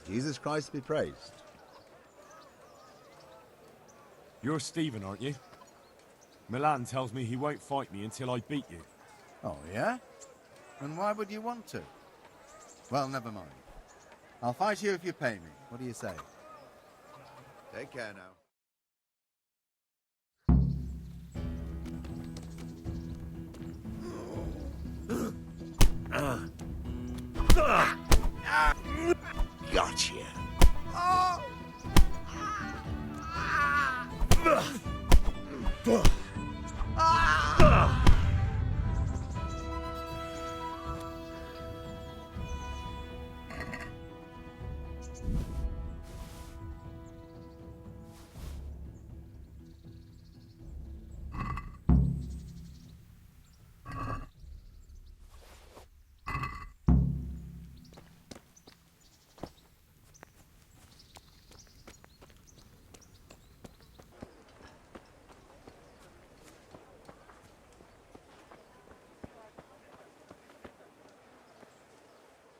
Jesus Christ be praised. You're Stephen, aren't you? Milan tells me he won't fight me until I beat you. Oh, yeah? And why would you want to? Well, never mind. I'll fight you if you pay me. What do you say? Take care now. Gotcha.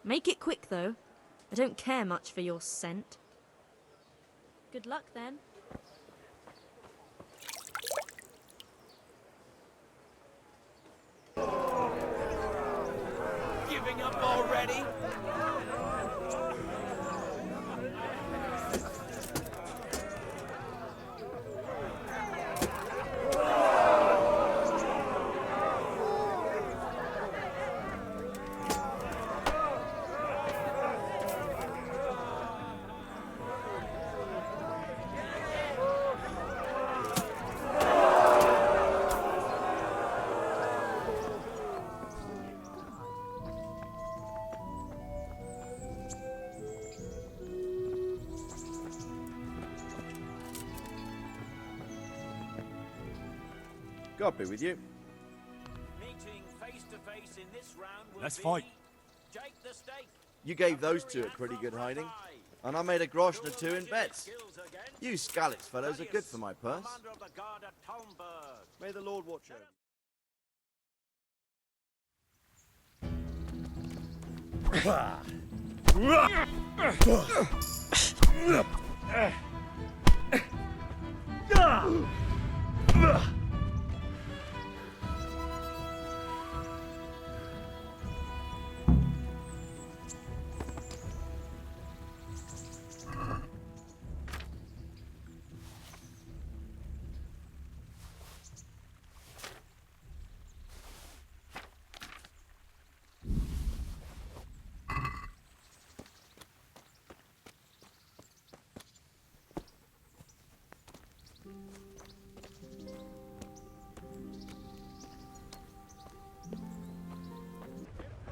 Make it quick, though. I don't care much for your scent. Good luck, then. Giving up already? God be with you. Meeting face to face in this round will Let's be fight. Jake the Stake. You gave those two a pretty good hiding, and I made a grosh and a two in bets. You Scalitz fellows are good for my purse. Commander of the guard at Talmberg. May the Lord watch over you.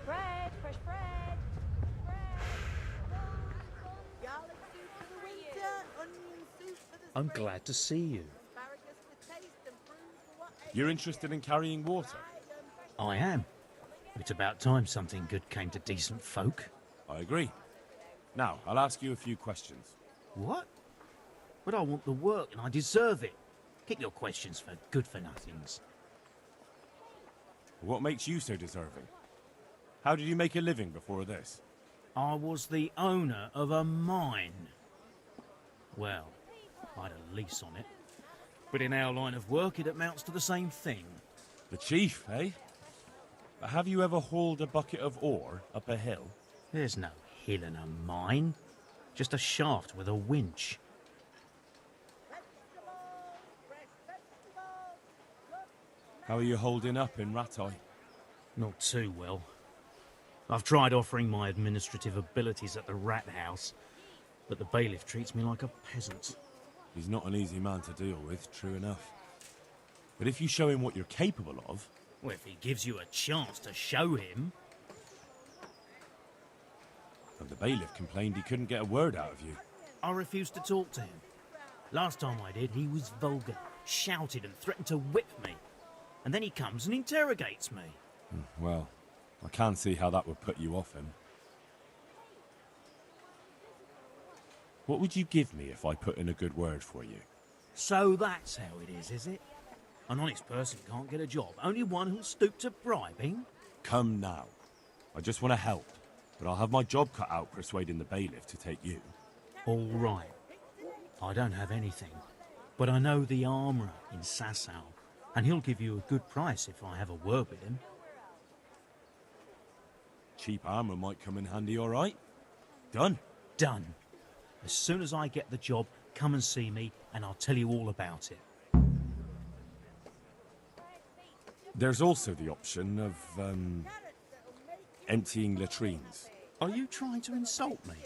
Bread, fresh bread. I'm glad to see you. You're interested in carrying water? I am. It's about time something good came to decent folk. I agree. Now, I'll ask you a few questions. What? But I want the work and I deserve it. Keep your questions for good-for-nothings. What makes you so deserving? How did you make a living before this? I was the owner of a mine. Well, I had a lease on it. But in our line of work, it amounts to the same thing. The chief, eh? Have you ever hauled a bucket of ore up a hill? There's no hill in a mine. Just a shaft with a winch. How are you holding up in Rattay? Not too well. I've tried offering my administrative abilities at the rat house, but the bailiff treats me like a peasant. He's not an easy man to deal with, true enough. But if you show him what you're capable of... Well, if he gives you a chance to show him... And the bailiff complained he couldn't get a word out of you. I refused to talk to him. Last time I did, he was vulgar, shouted and threatened to whip me. And then he comes and interrogates me. Well, I can't see how that would put you off him. What would you give me if I put in a good word for you? So that's how it is it? An honest person can't get a job, only one who'll stoop to bribing? Come now. I just want to help. but I'll have my job cut out persuading the bailiff to take you. All right. I don't have anything, but I know the armourer in Sasau, and he'll give you a good price if I have a word with him. Cheap armour might come in handy, all right? Done. Done. As soon as I get the job, come and see me, and I'll tell you all about it. There's also the option of, emptying latrines. Are you trying to insult me?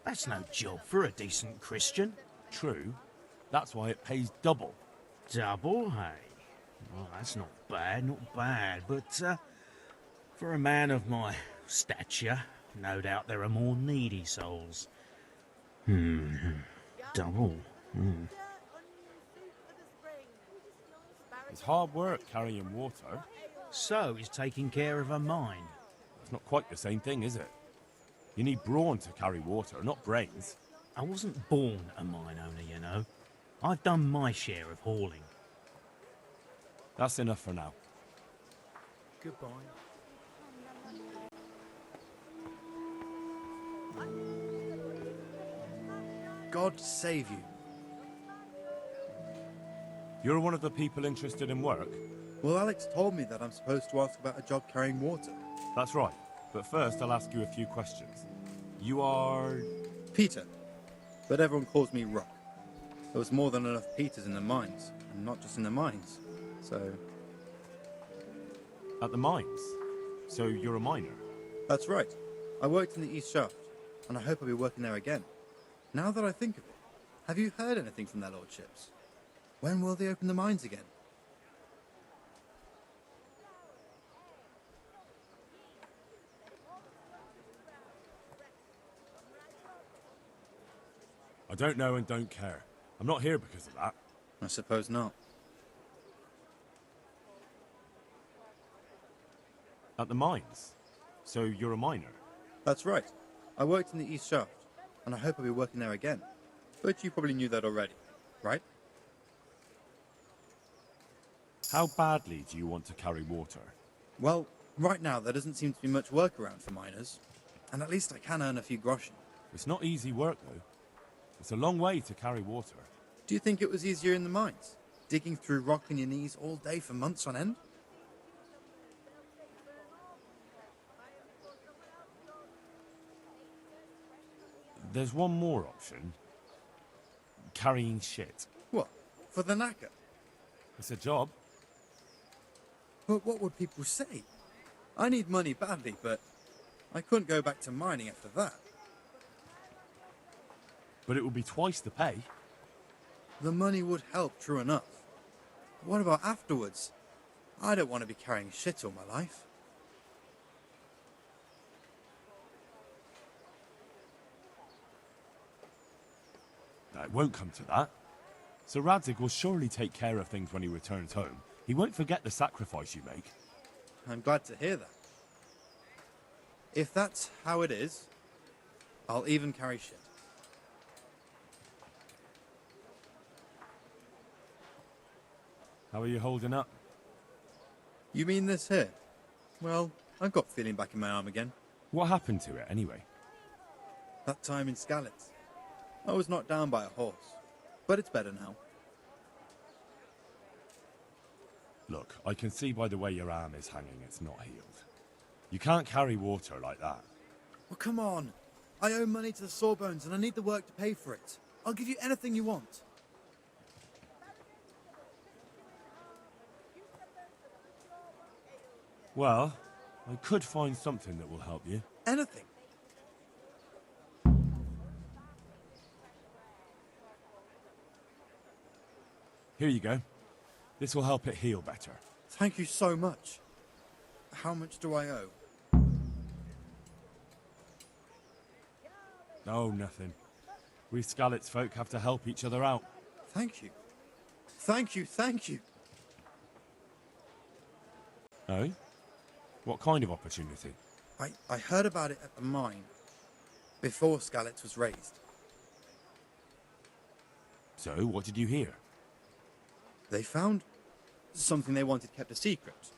That's no job for a decent Christian. True. That's why it pays double. Double, hey? Well, that's not bad, but for a man of my stature, no doubt there are more needy souls. Double. It's hard work carrying water. So he's taking care of a mine. It's not quite the same thing, is it? You need brawn to carry water, not brains. I wasn't born a mine owner, you know. I've done my share of hauling. That's enough for now. Goodbye. God save you. You're one of the people interested in work? Well, Alex told me that I'm supposed to ask about a job carrying water. That's right. But first, I'll ask you a few questions. You are... Peter. But everyone calls me Rock. There was more than enough Peters in the mines, and not just in the mines. So... At the mines? So you're a miner? That's right. I worked in the East Shaft, and I hope I'll be working there again. Now that I think of it, have you heard anything from their lordships? When will they open the mines again? I don't know and don't care. I'm not here because of that. I suppose not. At the mines? So you're a miner? That's right. I worked in the East Shaft, and I hope I'll be working there again. But you probably knew that already, right? How badly do you want to carry water? Well, right now there doesn't seem to be much work around for miners, and at least I can earn a few groschen. It's not easy work, though. It's a long way to carry water. Do you think it was easier in the mines? Digging through rock on your knees all day for months on end? There's one more option. Carrying shit. What? For the knacker? It's a job. But what would people say? I need money badly, but I couldn't go back to mining after that. But it will be twice the pay. The money would help, true enough. But what about afterwards? I don't want to be carrying shit all my life. No, it won't come to that. Sir Radzig will surely take care of things when he returns home. He won't forget the sacrifice you make. I'm glad to hear that. If that's how it is, I'll even carry shit. How are you holding up? You mean this here? Well, I've got feeling back in my arm again. What happened to it, anyway? That time in Skalitz. I was knocked down by a horse, but it's better now. Look, I can see by the way your arm is hanging it's not healed. You can't carry water like that. Well, come on. I owe money to the Sawbones and I need the work to pay for it. I'll give you anything you want. Well, I could find something that will help you. Anything. Here you go. This will help it heal better. Thank you so much. How much do I owe? Oh, nothing. We Skalitz folk have to help each other out. Thank you. Thank you, thank you. Oh? What kind of opportunity? I heard about it at the mine, before Skalitz was raised. So, what did you hear? They found something they wanted kept a secret.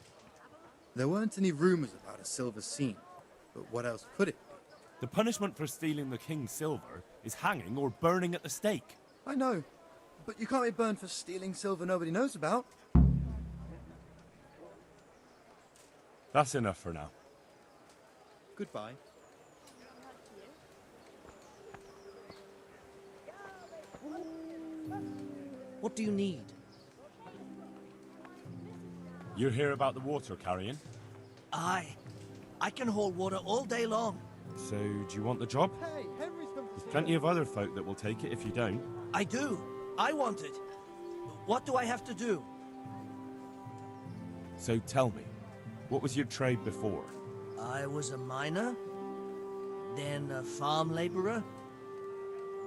There weren't any rumors about a silver scene, But what else could it be? The punishment for stealing the king's silver is hanging or burning at the stake. I know, but you can't be burned for stealing silver nobody knows about. That's enough for now. Goodbye. What do you need? You hear about the water carrying? I can haul water all day long. So, do you want the job? Hey, Henry's come to There's plenty of other folk that will take it if you don't. I do. I want it. What do I have to do? So tell me, what was your trade before? I was a miner, then a farm laborer,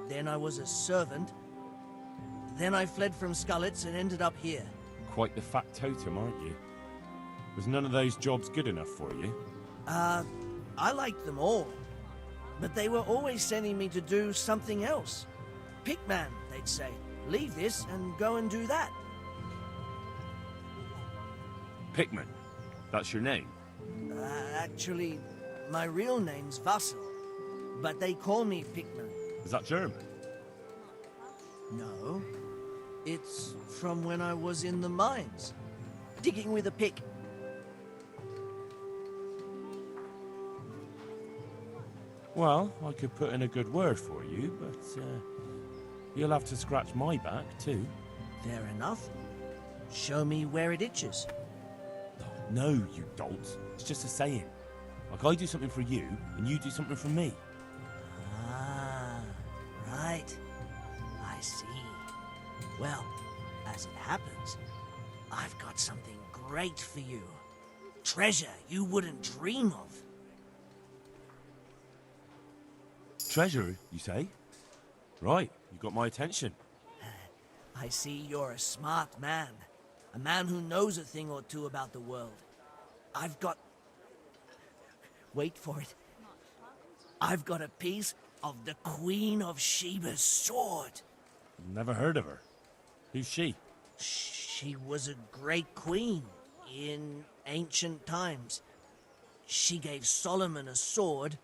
then I was a servant, then I fled from Skullets and ended up here. Quite the factotum, aren't you? Was none of those jobs good enough for you? I liked them all, but they were always sending me to do something else. Pickman, they'd say. Leave this and go and do that. Pickman. That's your name? Actually, my real name's Vassal, but they call me Pickman. Is that German? No, it's from when I was in the mines, digging with a pick. Well, I could put in a good word for you, but you'll have to scratch my back too. Fair enough. Show me where it itches. No, you dolt. It's just a saying. Like I do something for you, and you do something for me. Ah, right. I see. Well, as it happens, I've got something great for you. Treasure you wouldn't dream of. Treasure, you say? Right, you got my attention. I see you're a smart man. A man who knows a thing or two about the world. I've got... Wait for it. I've got a piece of the Queen of Sheba's sword. Never heard of her. Who's she? She was a great queen in ancient times. She gave Solomon a sword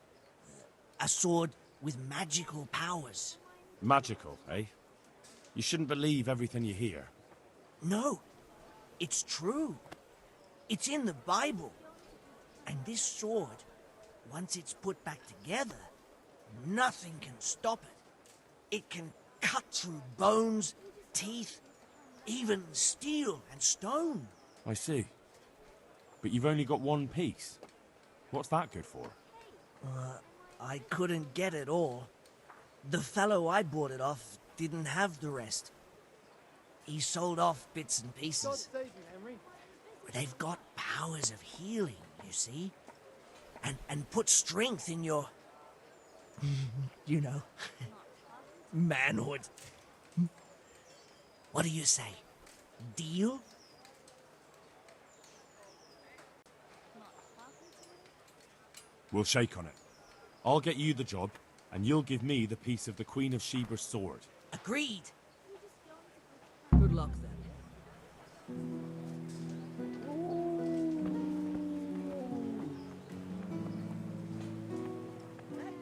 with magical powers. Magical, eh? You shouldn't believe everything you hear. No, it's true. It's in the Bible. And this sword, once it's put back together, nothing can stop it. It can cut through bones, teeth, even steel and stone. I see. But you've only got one piece. What's that good for? I couldn't get it all. The fellow I bought it off didn't have the rest. He sold off bits and pieces. They've got powers of healing, you see? And put strength in your... you know... manhood. What do you say? Deal? We'll shake on it. I'll get you the job, and you'll give me the piece of the Queen of Sheba's sword. Agreed. Good luck, then.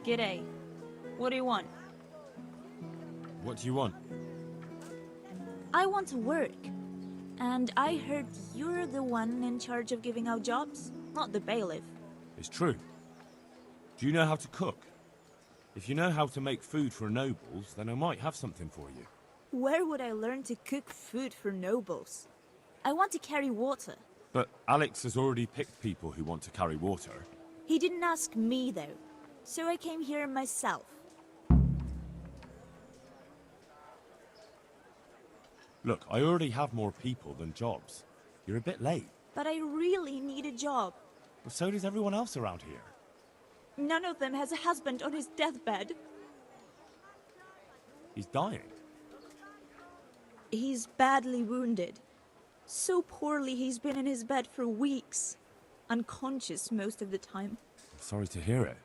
G'day. What do you want? What do you want? I want to work. And I heard you're the one in charge of giving out jobs, not the bailiff. It's true. Do you know how to cook? If you know how to make food for nobles, then I might have something for you. Where would I learn to cook food for nobles? I want to carry water. But Alex has already picked people who want to carry water. He didn't ask me, though. So I came here myself. Look, I already have more people than jobs. You're a bit late. But I really need a job. But so does everyone else around here. None of them has a husband on his deathbed. He's dying. He's badly wounded. So poorly he's been in his bed for weeks. Unconscious most of the time. Sorry to hear it.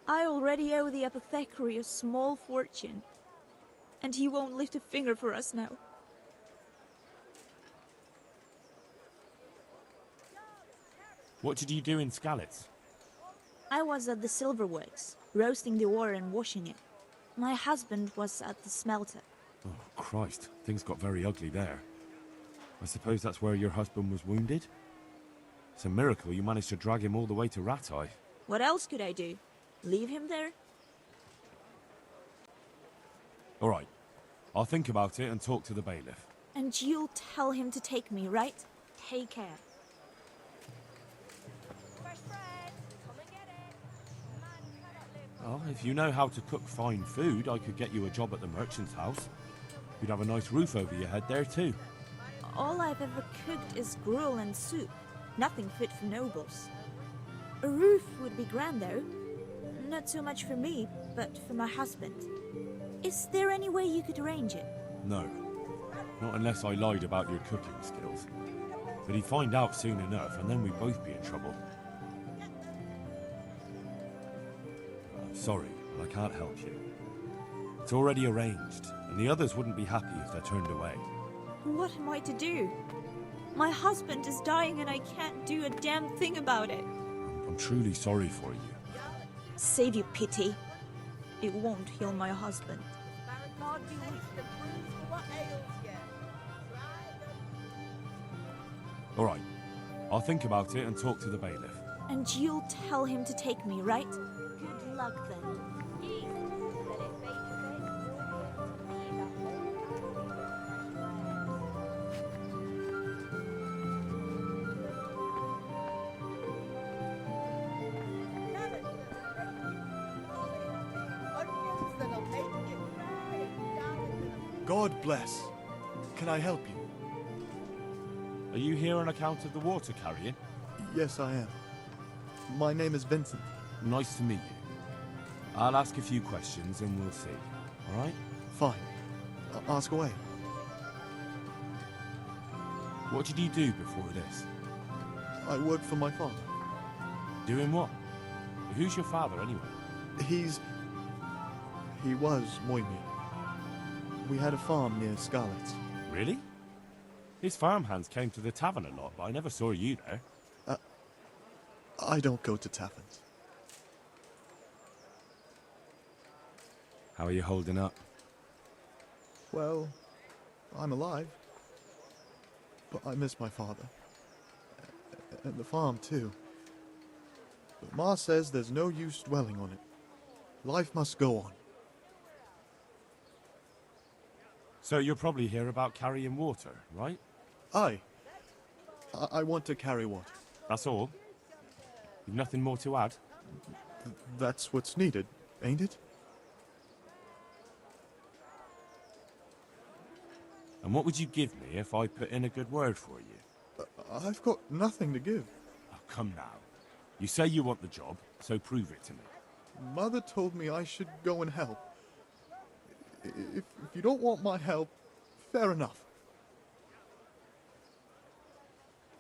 I already owe the apothecary a small fortune. And he won't lift a finger for us now. What did you do in Skalitz? I was at the silverworks, roasting the ore and washing it. My husband was at the smelter. Oh, Christ. Things got very ugly there. I suppose that's where your husband was wounded? It's a miracle you managed to drag him all the way to Rattay. What else could I do? Leave him there? All right. I'll think about it and talk to the bailiff. And you'll tell him to take me, right? Take care. Oh, if you know how to cook fine food, I could get you a job at the merchant's house. You'd have a nice roof over your head there, too. All I've ever cooked is gruel and soup. Nothing fit for nobles. A roof would be grand, though. Not so much for me, but for my husband. Is there any way you could arrange it? No. Not unless I lied about your cooking skills. But he'd find out soon enough, and then we'd both be in trouble. Sorry, but I can't help you. It's already arranged, and the others wouldn't be happy if they're turned away. What am I to do? My husband is dying and I can't do a damn thing about it. I'm truly sorry for you. Save your pity. It won't heal my husband. All right. I'll think about it and talk to the bailiff. And you'll tell him to take me, right? Good luck then. God bless. Can I help you? Are you here on account of the water carrying? Yes, I am. My name is Vincent. Nice to meet you. I'll ask a few questions and we'll see. All right? Fine. Ask away. What did you do before this? I work for my father. Doing what? Who's your father, anyway? He was Moimir. We had a farm near Scarlet's. Really? His farmhands came to the tavern a lot, but I never saw you there. I don't go to taverns. How are you holding up? Well, I'm alive. But I miss my father. And the farm, too. But Ma says there's no use dwelling on it. Life must go on. So you're probably here about carrying water, right? Aye. I want to carry water. That's all? You've nothing more to add? That's what's needed, ain't it? And what would you give me if I put in a good word for you? I've got nothing to give. Oh, come now. You say you want the job, so prove it to me. Mother told me I should go and help. If you don't want my help, fair enough.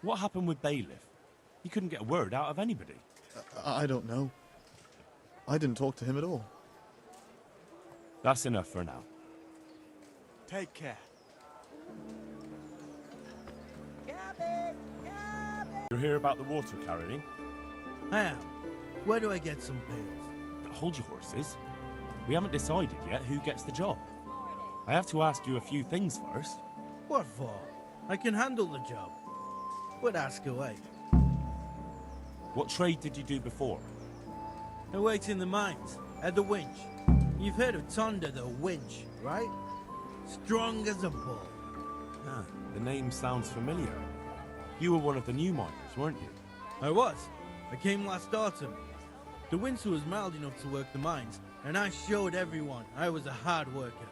What happened with Bailiff? He couldn't get a word out of anybody. I don't know. I didn't talk to him at all. That's enough for now. Take care. You're here about the water carrying? I am. Where do I get some pails? Hold your horses. We haven't decided yet who gets the job. I have to ask you a few things first. What for? I can handle the job. But ask away. What trade did you do before? I worked in the mines, at the winch. You've heard of Tonda the winch, right? Strong as a bull. Ah, the name sounds familiar. You were one of the new miners, weren't you? I was. I came last autumn. The winter was mild enough to work the mines, and I showed everyone I was a hard worker.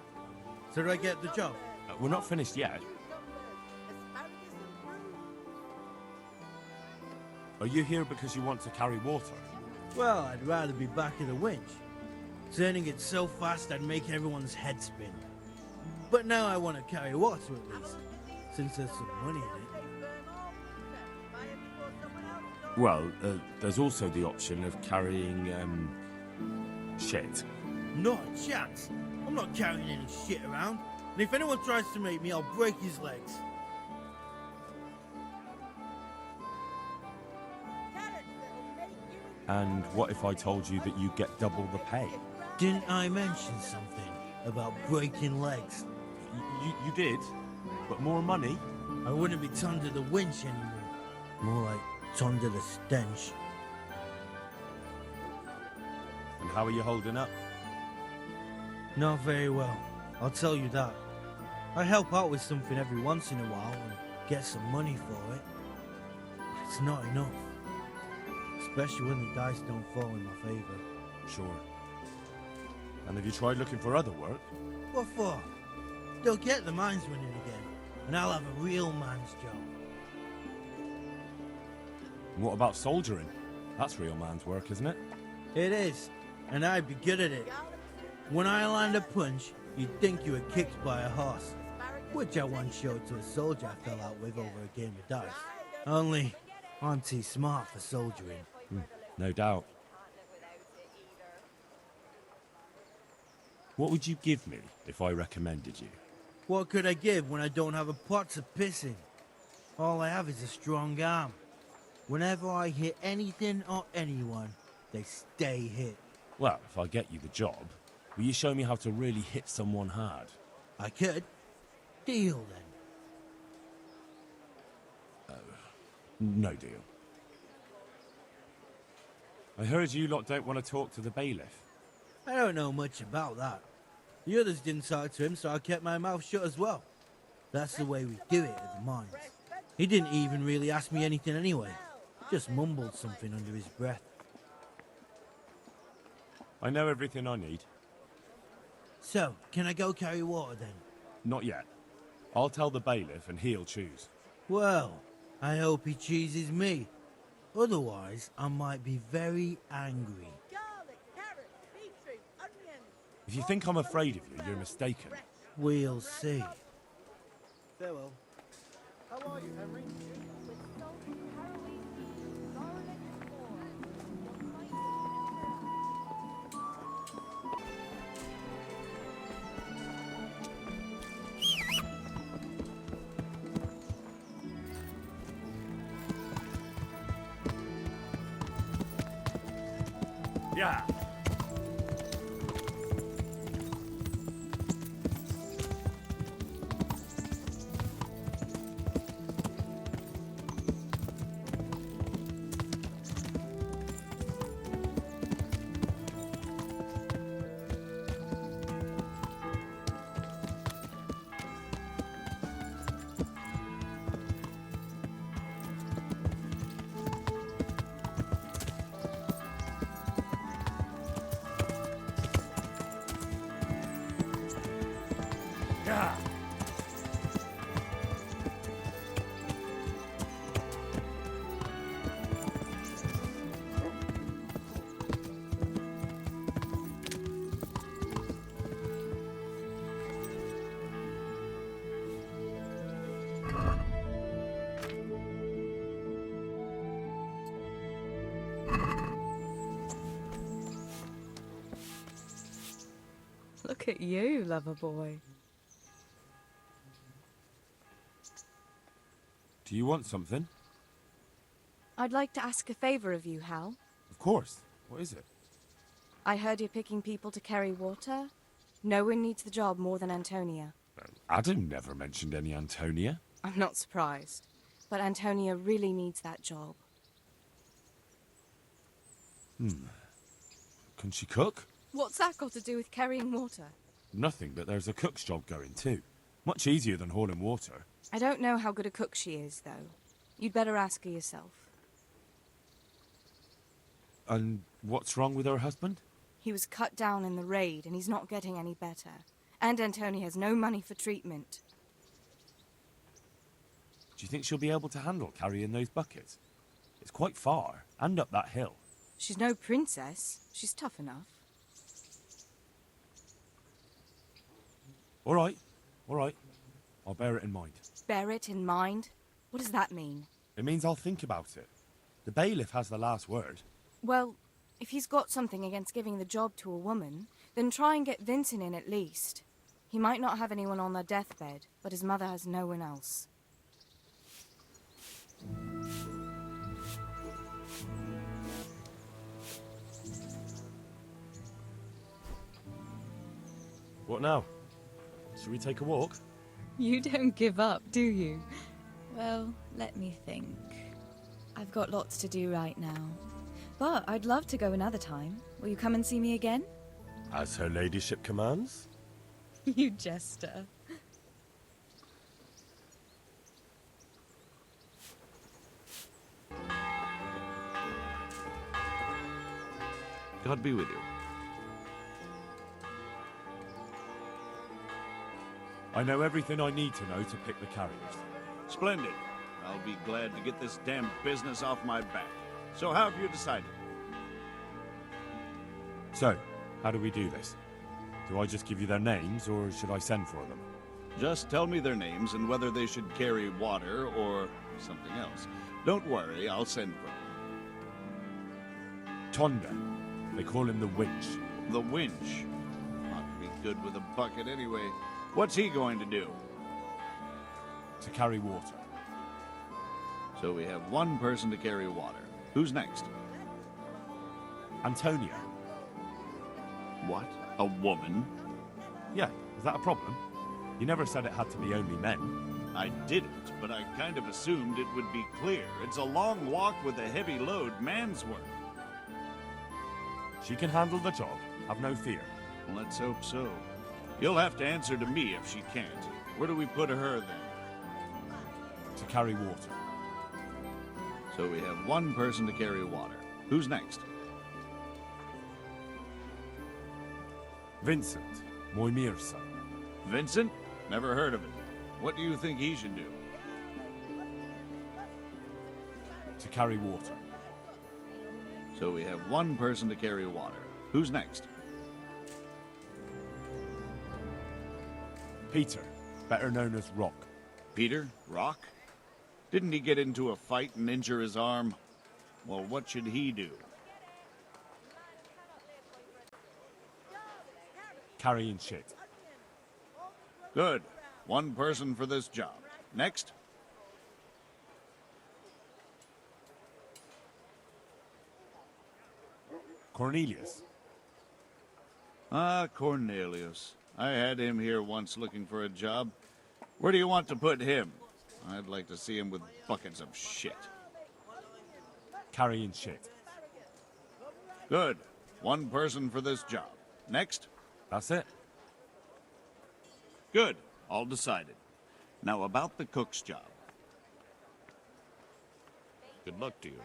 So did I get the job? We're not finished yet. Are you here because you want to carry water? Well, I'd rather be back at the winch. Turning it so fast I'd make everyone's head spin. But now I want to carry water at least, since there's some money in it. Well, there's also the option of carrying, shit. Not a chance. I'm not carrying any shit around. And if anyone tries to make me, I'll break his legs. And what if I told you that you get double the pay? Didn't I mention something about breaking legs? You did? But more money? I wouldn't be tongue to the winch anymore. More like tongue to the stench. And how are you holding up? Not very well, I'll tell you that. I help out with something every once in a while and get some money for it. But it's not enough. Especially when the dice don't fall in my favor. Sure. And have you tried looking for other work? What for? They'll get the mines running again, and I'll have a real man's job. And what about soldiering? That's real man's work, isn't it? It is, and I'd be good at it. When I land a punch, you'd think you were kicked by a horse, which I once showed to a soldier I fell out with over a game of dice. Only, I'm too smart for soldiering. No doubt. What would you give me if I recommended you? What could I give when I don't have a pot to piss in? All I have is a strong arm. Whenever I hit anything or anyone, they stay hit. Well, if I get you the job, will you show me how to really hit someone hard? I could. Deal, then. No deal. I heard you lot don't want to talk to the bailiff. I don't know much about that. The others didn't talk to him, so I kept my mouth shut as well. That's the way we do it at the mines. He didn't even really ask me anything anyway. Just mumbled something under his breath. I know everything I need. So, can I go carry water then? Not yet. I'll tell the bailiff and he'll choose. Well, I hope he chooses me. Otherwise, I might be very angry. If you think I'm afraid of you, you're mistaken. We'll see. Farewell. How are you, Henry? Yeah. Yeah. Look at you, lover boy. Do you want something? I'd like to ask a favor of you, Hal. Of course. What is it? I heard you're picking people to carry water. No one needs the job more than Antonia. Adam never mentioned any Antonia. I'm not surprised. But Antonia really needs that job. Can she cook? What's that got to do with carrying water? Nothing, but there's a cook's job going too. Much easier than hauling water. I don't know how good a cook she is, though. You'd better ask her yourself. And what's wrong with her husband? He was cut down in the raid, and he's not getting any better. And Antonia has no money for treatment. Do you think she'll be able to handle carrying those buckets? It's quite far, and up that hill. She's no princess. She's tough enough. All right. I'll bear it in mind. Bear it in mind? What does that mean? It means I'll think about it. The bailiff has the last word. Well, if he's got something against giving the job to a woman, then try and get Vincent in at least. He might not have anyone on their deathbed, but his mother has no one else. What now? Should we take a walk? You don't give up, do you? Well, let me think. I've got lots to do right now. But I'd love to go another time. Will you come and see me again? As her ladyship commands. You jester. God be with you. I know everything I need to know to pick the carriers. Splendid. I'll be glad to get this damn business off my back. So how have you decided? So, how do we do this? Do I just give you their names, or should I send for them? Just tell me their names and whether they should carry water or something else. Don't worry, I'll send for them. Tonda. They call him the Winch. The Winch? Ought to be good with a bucket anyway. What's he going to do? To carry water. So we have one person to carry water. Who's next? Antonia. What? A woman? Yeah, is that a problem? You never said it had to be only men. I didn't, but I kind of assumed it would be clear. It's a long walk with a heavy load, man's work. She can handle the job, have no fear. Let's hope so. You'll have to answer to me if she can't. Where do we put her then? To carry water. So we have one person to carry water. Who's next? Vincent, Moimir's son. Vincent? Never heard of it. What do you think he should do? To carry water. So we have one person to carry water. Who's next? Peter, better known as Rock. Peter? Rock? Didn't he get into a fight and injure his arm? Well, what should he do? Carrying shit. Good. One person for this job. Next? Cornelius. Ah, Cornelius. I had him here once looking for a job. Where do you want to put him? I'd like to see him with buckets of shit. Carrying shit. Good. One person for this job. Next? That's it. Good. All decided. Now about the cook's job. Good luck to you.